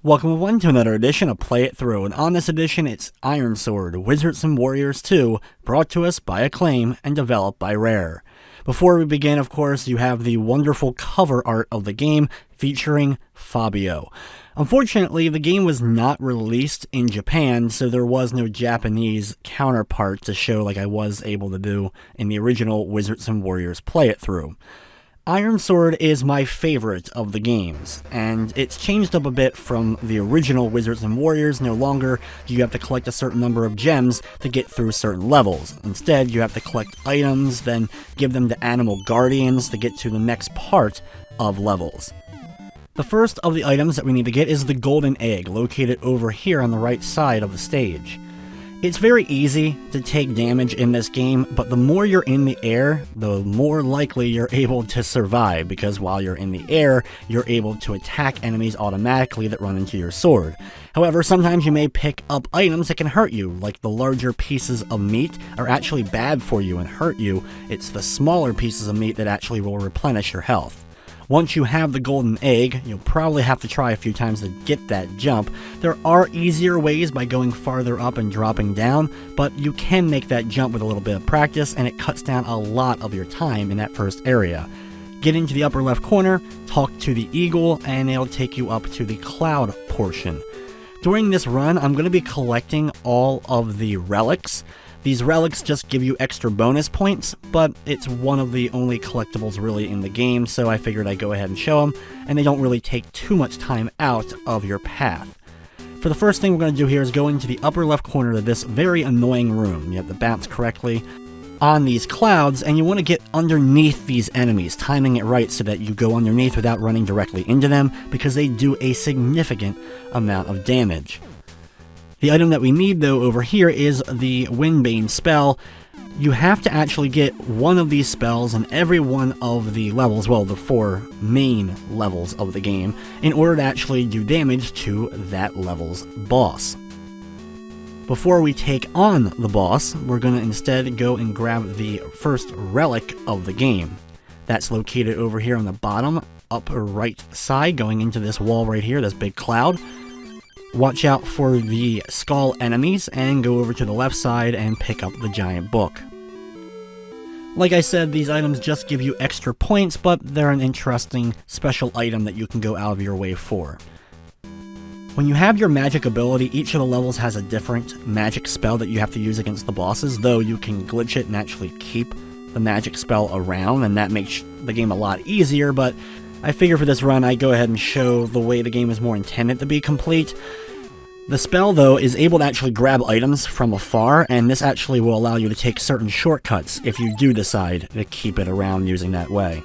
Welcome everyone to another edition of Play It Through, and on this edition it's Ironsword Wizards and Warriors 2, brought to us by Acclaim and developed by Rare. Before we begin, of course, you have the wonderful cover art of the game featuring Fabio. Unfortunately, the game was not released in Japan, so there was no Japanese counterpart to show like I was able to do in the original Wizards and Warriors Play It Through. Ironsword is my favorite of the games, and it's changed up a bit from the original Wizards and Warriors. No longer do you have to collect a certain number of gems to get through certain levels. Instead, you have to collect items, then give them to animal guardians to get to the next part of levels. The first of the items that we need to get is the golden egg, located over here on the right side of the stage. It's very easy to take damage in this game, but the more you're in the air, the more likely you're able to survive, because while you're in the air, you're able to attack enemies automatically that run into your sword. However, sometimes you may pick up items that can hurt you, like the larger pieces of meat are actually bad for you and hurt you. It's the smaller pieces of meat that actually will replenish your health. Once you have the golden egg, you'll probably have to try a few times to get that jump. There are easier ways by going farther up and dropping down, but you can make that jump with a little bit of practice, and it cuts down a lot of your time in that first area. Get into the upper left corner, talk to the eagle, and it'll take you up to the cloud portion. During this run, I'm going to be collecting all of the relics. These relics just give you extra bonus points, but it's one of the only collectibles really in the game, so I figured I'd go ahead and show them, and they don't really take too much time out of your path. For the first thing we're going to do here is go into the upper left corner of this very annoying room. You have to bounce correctly on these clouds, and you want to get underneath these enemies, timing it right so that you go underneath without running directly into them, because they do a significant amount of damage. The item that we need, though, over here is the Windbane spell. You have to actually get one of these spells in every one of the levels, well, the 4 main levels of the game, in order to actually do damage to that level's boss. Before we take on the boss, we're going to instead go and grab the first relic of the game. That's located over here on the bottom, upper right side, going into this wall right here, this big cloud. Watch out for the skull enemies, and go over to the left side and pick up the giant book. Like I said, these items just give you extra points, but they're an interesting special item that you can go out of your way for. When you have your magic ability, each of the levels has a different magic spell that you have to use against the bosses, though you can glitch it and actually keep the magic spell around, and that makes the game a lot easier, but I figure for this run, I go ahead and show the way the game is more intended to be complete. The spell, though, is able to actually grab items from afar, and this actually will allow you to take certain shortcuts if you do decide to keep it around using that way.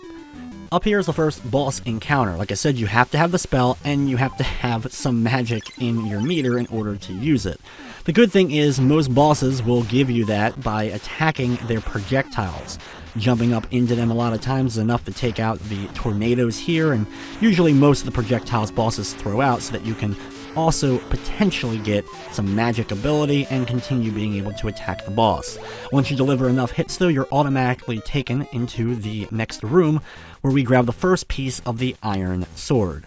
Up here is the first boss encounter. Like I said, you have to have the spell, and you have to have some magic in your meter in order to use it. The good thing is, most bosses will give you that by attacking their projectiles. Jumping up into them a lot of times is enough to take out the tornadoes here, and usually most of the projectiles bosses throw out so that you can also potentially get some magic ability and continue being able to attack the boss. Once you deliver enough hits, though, you're automatically taken into the next room where we grab the first piece of the iron sword.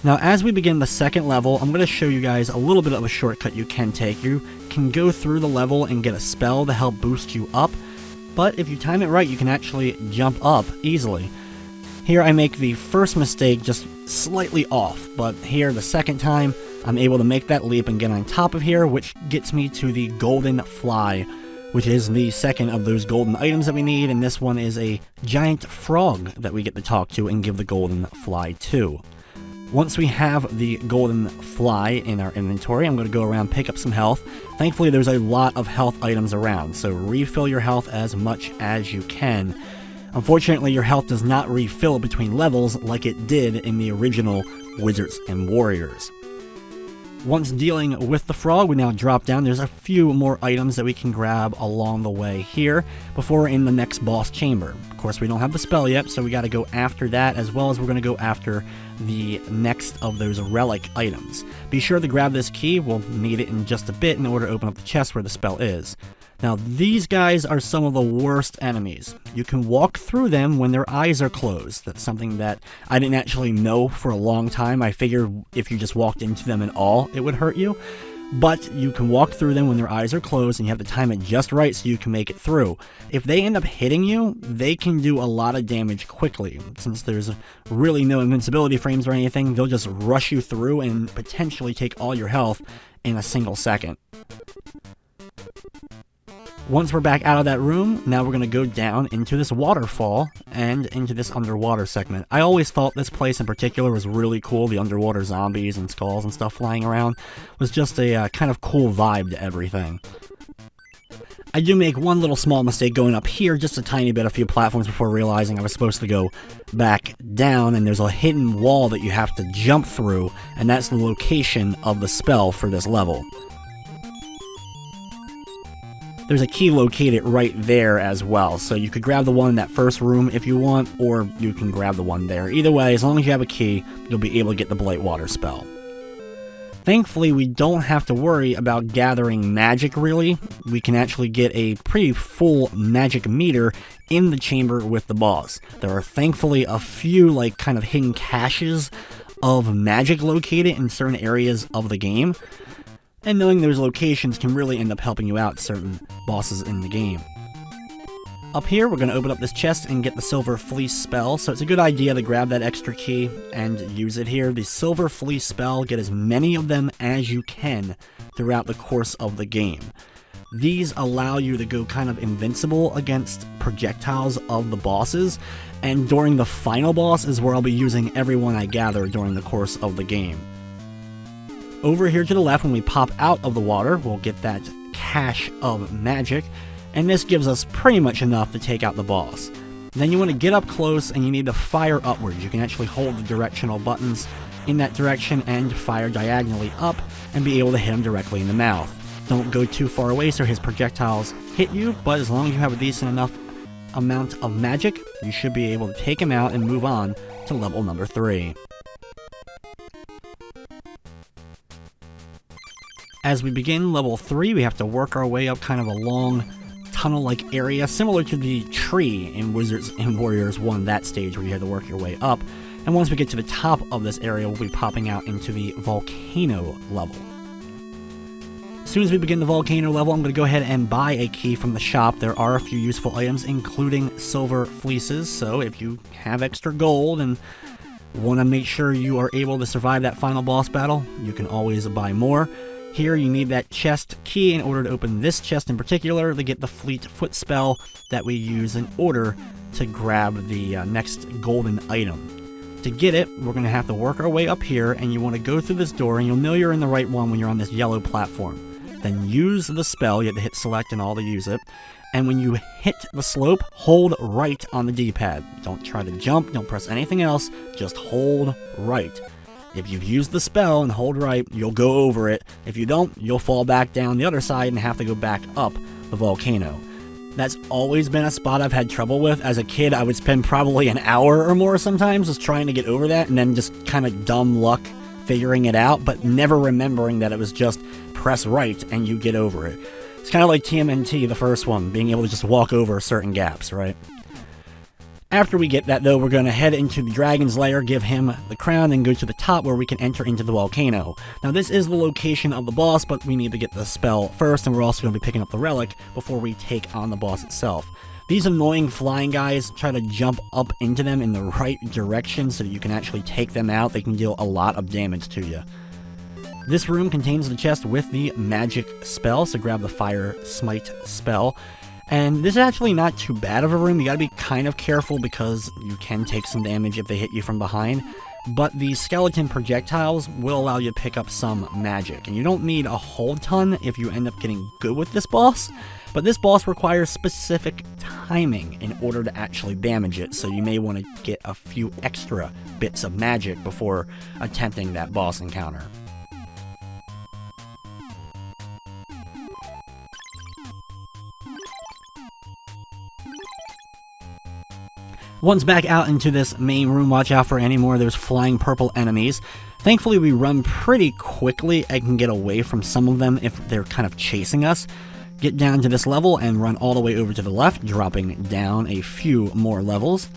Now, as we begin the second level, I'm going to show you guys a little bit of a shortcut you can take. You can go through the level and get a spell to help boost you up, but if you time it right, you can actually jump up easily. Here I make the first mistake just slightly off, but here the second time, I'm able to make that leap and get on top of here, which gets me to the golden fly, which is the second of those golden items that we need, and this one is a giant frog that we get to talk to and give the golden fly to. Once we have the golden fly in our inventory, I'm going to go around and pick up some health. Thankfully, there's a lot of health items around, so refill your health as much as you can. Unfortunately, your health does not refill between levels like it did in the original Wizards and Warriors. Once dealing with the frog, we now drop down. There's a few more items that we can grab along the way here before we're in the next boss chamber. Of course, we don't have the spell yet, so we got to go after that, as well as we're going to go after the next of those relic items. Be sure to grab this key. We'll need it in just a bit in order to open up the chest where the spell is. Now, these guys are some of the worst enemies. You can walk through them when their eyes are closed. That's something that I didn't actually know for a long time. I figured if you just walked into them at all, it would hurt you. But you can walk through them when their eyes are closed, and you have to time it just right so you can make it through. If they end up hitting you, they can do a lot of damage quickly. Since there's really no invincibility frames or anything, they'll just rush you through and potentially take all your health in a single second. Once we're back out of that room, now we're going to go down into this waterfall and into this underwater segment. I always thought this place in particular was really cool. The underwater zombies and skulls and stuff flying around was just a kind of cool vibe to everything. I do make one little small mistake going up here, just a tiny bit, a few platforms before realizing I was supposed to go back down, and there's a hidden wall that you have to jump through, and that's the location of the spell for this level. There's a key located right there as well, so you could grab the one in that first room if you want, or you can grab the one there. Either way, as long as you have a key, you'll be able to get the Blight Water spell. Thankfully, we don't have to worry about gathering magic, really. We can actually get a pretty full magic meter in the chamber with the boss. There are thankfully a few, kind of hidden caches of magic located in certain areas of the game. And knowing those locations can really end up helping you out certain bosses in the game. Up here, we're going to open up this chest and get the Silver Fleece spell, so it's a good idea to grab that extra key and use it here. The Silver Fleece spell, get as many of them as you can throughout the course of the game. These allow you to go kind of invincible against projectiles of the bosses, and during the final boss is where I'll be using everyone I gather during the course of the game. Over here to the left, when we pop out of the water, we'll get that cache of magic, and this gives us pretty much enough to take out the boss. Then you want to get up close, and you need to fire upwards. You can actually hold the directional buttons in that direction and fire diagonally up, and be able to hit him directly in the mouth. Don't go too far away so his projectiles hit you, but as long as you have a decent enough amount of magic, you should be able to take him out and move on to level number 3. As we begin level 3, we have to work our way up kind of a long tunnel-like area, similar to the tree in Wizards and Warriors 1, that stage where you had to work your way up. And once we get to the top of this area, we'll be popping out into the Volcano level. As soon as we begin the Volcano level, I'm going to go ahead and buy a key from the shop. There are a few useful items, including silver fleeces, so if you have extra gold and want to make sure you are able to survive that final boss battle, you can always buy more. Here you need that chest key in order to open this chest in particular to get the Fleet Foot spell that we use in order to grab the next golden item. To get it, we're going to have to work our way up here, and you want to go through this door, and you'll know you're in the right one when you're on this yellow platform. Then use the spell. You have to hit select and all to use it. And when you hit the slope, hold right on the D-pad. Don't try to jump, don't press anything else, just hold right. If you've used the spell and hold right, you'll go over it. If you don't, you'll fall back down the other side and have to go back up the volcano. That's always been a spot I've had trouble with. As a kid, I would spend probably an hour or more sometimes just trying to get over that, and then just kind of dumb luck figuring it out, but never remembering that it was just press right and you get over it. It's kind of like TMNT, the first one, being able to just walk over certain gaps, right? After we get that, though, we're going to head into the Dragon's Lair, give him the crown, and go to the top where we can enter into the volcano. Now, this is the location of the boss, but we need to get the spell first, and we're also going to be picking up the relic before we take on the boss itself. These annoying flying guys, try to jump up into them in the right direction so that you can actually take them out. They can deal a lot of damage to you. This room contains the chest with the magic spell, so grab the Fire Smite spell. And this is actually not too bad of a room. You gotta be kind of careful because you can take some damage if they hit you from behind. But the skeleton projectiles will allow you to pick up some magic. And you don't need a whole ton if you end up getting good with this boss. But this boss requires specific timing in order to actually damage it. So you may want to get a few extra bits of magic before attempting that boss encounter. Once back out into this main room, watch out for any more of those flying purple enemies. Thankfully, we run pretty quickly and can get away from some of them if they're kind of chasing us. Get down to this level and run all the way over to the left, dropping down a few more levels.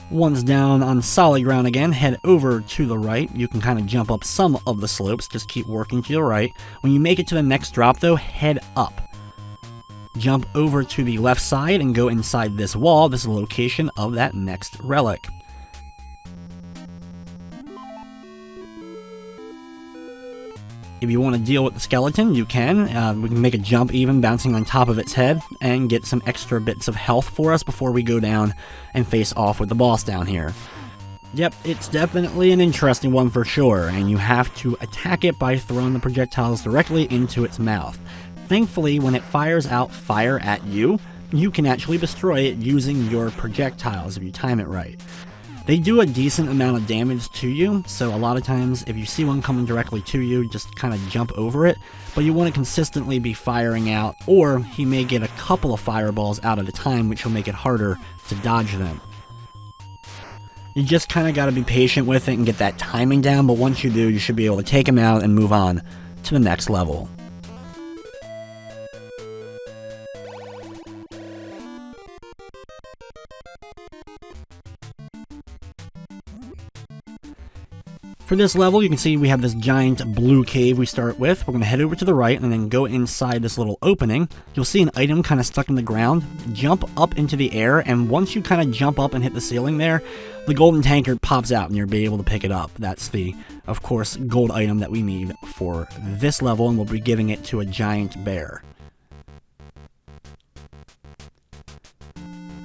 Once down on solid ground again, head over to the right. You can kind of jump up some of the slopes, just keep working to the right. When you make it to the next drop though, head up. Jump over to the left side and go inside this wall. This is the location of that next relic. If you want to deal with the skeleton, you can. We can make a jump even, bouncing on top of its head, and get some extra bits of health for us before we go down and face off with the boss down here. Yep, it's definitely an interesting one for sure, and you have to attack it by throwing the projectiles directly into its mouth. Thankfully, when it fires out fire at you, you can actually destroy it using your projectiles if you time it right. They do a decent amount of damage to you, so a lot of times if you see one coming directly to you, just kind of jump over it, but you want to consistently be firing out, or he may get a couple of fireballs out at a time, which will make it harder to dodge them. You just kind of got to be patient with it and get that timing down, but once you do, you should be able to take him out and move on to the next level. For this level, you can see we have this giant blue cave we start with. We're going to head over to the right and then go inside this little opening. You'll see an item kind of stuck in the ground. Jump up into the air, and once you kind of jump up and hit the ceiling there, the golden tankard pops out and you'll be able to pick it up. That's the, of course, gold item that we need for this level, and we'll be giving it to a giant bear.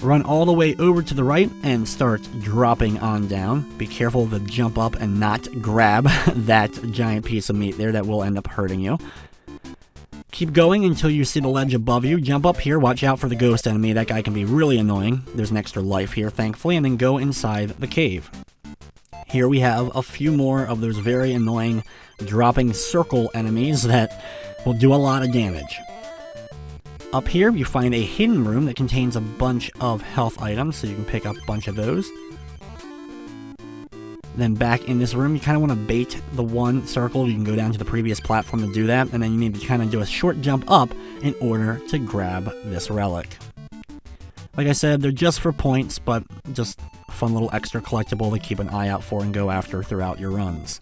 Run all the way over to the right and start dropping on down. Be careful to jump up and not grab that giant piece of meat there. That will end up hurting you. Keep going until you see the ledge above you. Jump up here, watch out for the ghost enemy. That guy can be really annoying. There's an extra life here, thankfully, and then go inside the cave. Here we have a few more of those very annoying dropping circle enemies that will do a lot of damage. Up here, you find a hidden room that contains a bunch of health items, so you can pick up a bunch of those. Then back in this room, you kind of want to bait the one circle. You can go down to the previous platform to do that, and then you need to kind of do a short jump up in order to grab this relic. Like I said, they're just for points, but just a fun little extra collectible to keep an eye out for and go after throughout your runs.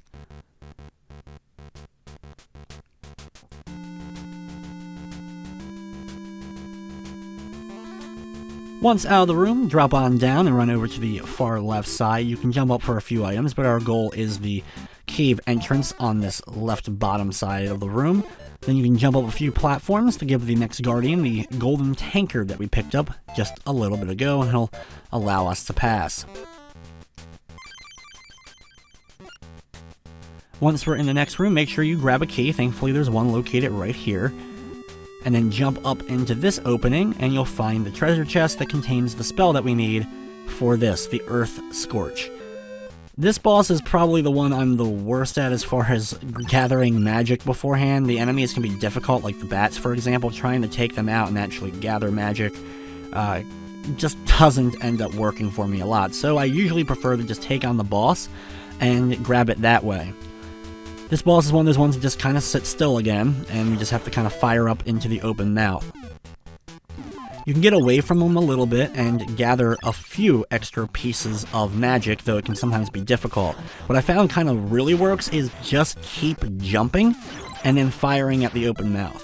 Once out of the room, drop on down and run over to the far left side. You can jump up for a few items, but our goal is the cave entrance on this left bottom side of the room. Then you can jump up a few platforms to give the next guardian the golden tankard that we picked up just a little bit ago, and he'll allow us to pass. Once we're in the next room, make sure you grab a key. Thankfully, there's one located right here. And then jump up into this opening, and you'll find the treasure chest that contains the spell that we need for this, the Earth Scorch. This boss is probably the one I'm the worst at as far as gathering magic beforehand. The enemies can be difficult, like the bats, for example. Trying to take them out and actually gather magic just doesn't end up working for me a lot. So I usually prefer to just take on the boss and grab it that way. This boss is one of those ones that just kind of sits still again, and you just have to kind of fire up into the open mouth. You can get away from him a little bit and gather a few extra pieces of magic, though it can sometimes be difficult. What I found kind of really works is just keep jumping and then firing at the open mouth.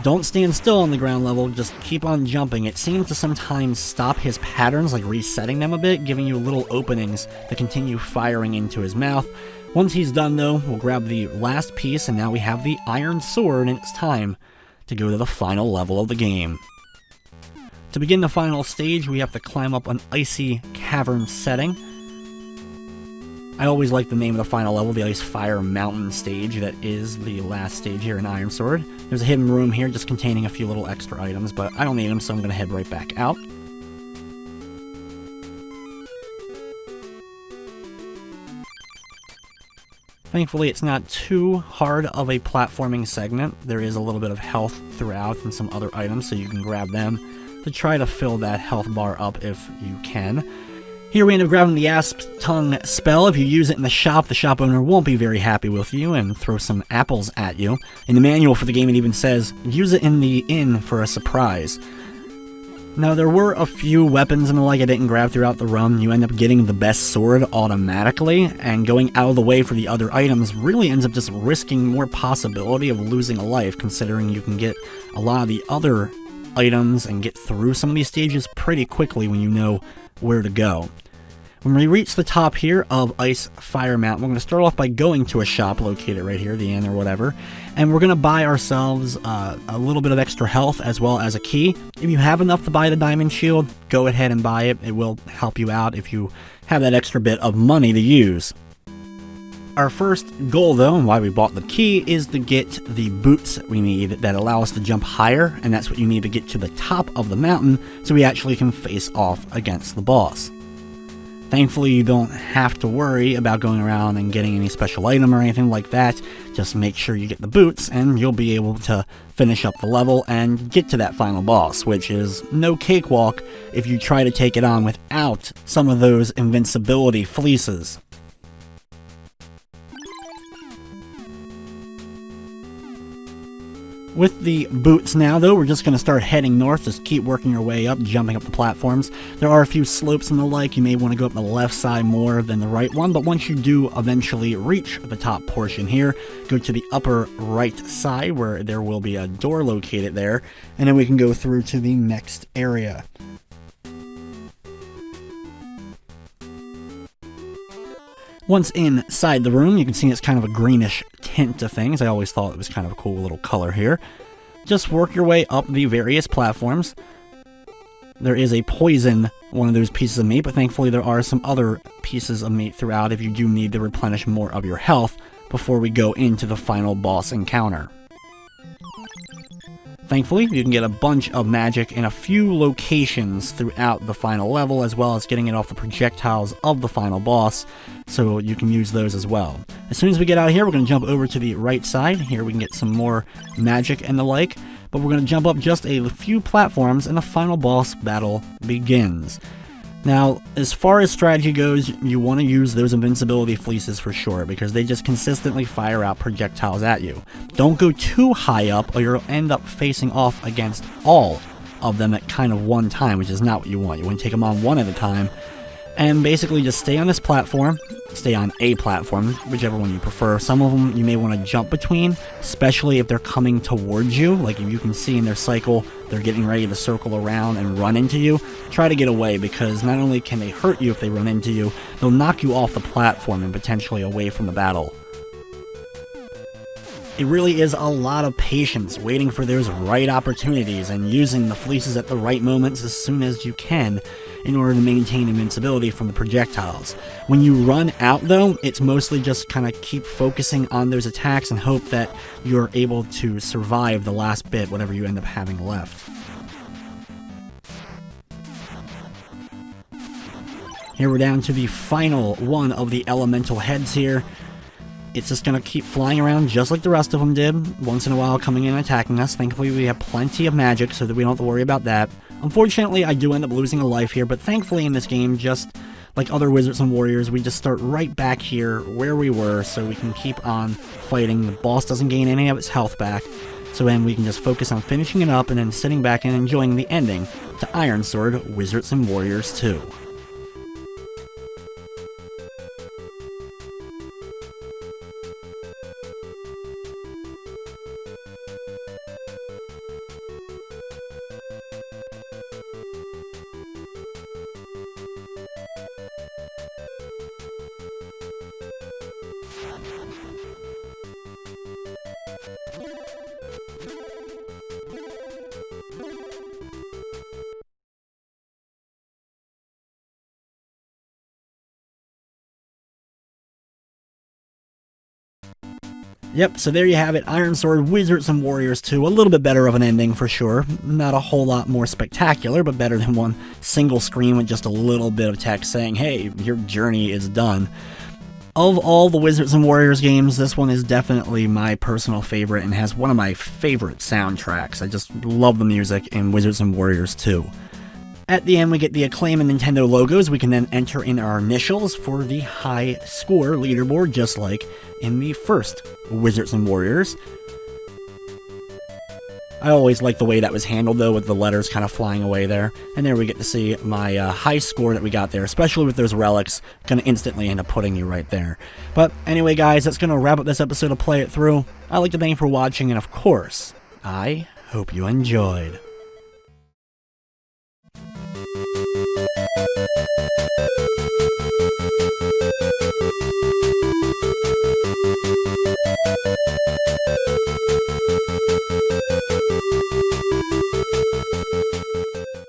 Don't stand still on the ground level, just keep on jumping. It seems to sometimes stop his patterns, like resetting them a bit, giving you little openings to continue firing into his mouth. Once he's done though, we'll grab the last piece, and now we have the iron sword, and it's time to go to the final level of the game. To begin the final stage, we have to climb up an icy cavern setting. I always like the name of the final level, the Ice Fire Mountain stage. That is the last stage here in Ironsword. There's a hidden room here just containing a few little extra items, but I don't need them, so I'm going to head right back out. Thankfully, it's not too hard of a platforming segment. There is a little bit of health throughout and some other items, so you can grab them to try to fill that health bar up if you can. Here we end up grabbing the Asp Tongue spell. If you use it in the shop owner won't be very happy with you and throw some apples at you. In the manual for the game it even says, use it in the inn for a surprise. Now there were a few weapons and the like I didn't grab throughout the run. You end up getting the best sword automatically, and going out of the way for the other items really ends up just risking more possibility of losing a life, considering you can get a lot of the other items and get through some of these stages pretty quickly when you know where to go. When we reach the top here of Ice Fire Mountain, we're going to start off by going to a shop located right here, the inn or whatever, and we're going to buy ourselves a little bit of extra health as well as a key. If you have enough to buy the Diamond Shield, go ahead and buy it. It will help you out if you have that extra bit of money to use. Our first goal, though, and why we bought the key, is to get the boots we need that allow us to jump higher, and that's what you need to get to the top of the mountain so we actually can face off against the boss. Thankfully, you don't have to worry about going around and getting any special item or anything like that. Just make sure you get the boots and you'll be able to finish up the level and get to that final boss, which is no cakewalk if you try to take it on without some of those invincibility fleeces. With the boots now, though, we're just going to start heading north. Just keep working your way up, jumping up the platforms. There are a few slopes and the like. You may want to go up the left side more than the right one, but once you do eventually reach the top portion here, go to the upper right side where there will be a door located there, and then we can go through to the next area. Once inside the room, you can see it's kind of a greenish tint to things. I always thought it was kind of a cool little color here. Just work your way up the various platforms. There is a poison, one of those pieces of meat, but thankfully there are some other pieces of meat throughout if you do need to replenish more of your health before we go into the final boss encounter. Thankfully, you can get a bunch of magic in a few locations throughout the final level, as well as getting it off the projectiles of the final boss, so you can use those as well. As soon as we get out of here, we're going to jump over to the right side. Here we can get some more magic and the like, but we're going to jump up just a few platforms and the final boss battle begins. Now, as far as strategy goes, you want to use those invincibility fleeces for sure, because they just consistently fire out projectiles at you. Don't go too high up, or you'll end up facing off against all of them at kind of one time, which is not what you want. You want to take them on one at a time, and basically just stay on this platform, stay on a platform, whichever one you prefer. Some of them you may want to jump between, especially if they're coming towards you. Like if you can see in their cycle, they're getting ready to circle around and run into you. Try to get away, because not only can they hurt you if they run into you, they'll knock you off the platform and potentially away from the battle. It really is a lot of patience waiting for those right opportunities and using the fleeces at the right moments as soon as you can in order to maintain invincibility from the projectiles. When you run out, though, it's mostly just kind of keep focusing on those attacks and hope that you're able to survive the last bit, whatever you end up having left. Here we're down to the final one of the elemental heads here. It's just going to keep flying around just like the rest of them did, once in a while coming in and attacking us. Thankfully, we have plenty of magic so that we don't have to worry about that. Unfortunately, I do end up losing a life here, but thankfully in this game, just like other Wizards and Warriors, we just start right back here where we were so we can keep on fighting. The boss doesn't gain any of its health back, so then we can just focus on finishing it up and then sitting back and enjoying the ending to Ironsword Wizards and Warriors 2. Yep, so there you have it, Ironsword Wizards and Warriors 2, a little bit better of an ending for sure. Not a whole lot more spectacular, but better than one single screen with just a little bit of text saying, hey, your journey is done. Of all the Wizards and Warriors games, this one is definitely my personal favorite and has one of my favorite soundtracks. I just love the music in Wizards and Warriors 2. At the end, we get the Acclaim and Nintendo logos. We can then enter in our initials for the high score leaderboard, just like in the first Wizards and Warriors. I always like the way that was handled, though, with the letters kind of flying away there. And there we get to see my high score that we got there, especially with those relics. Going to instantly end up putting you right there. But anyway, guys, that's going to wrap up this episode of Play It Through. I'd like to thank you for watching, and of course, I hope you enjoyed.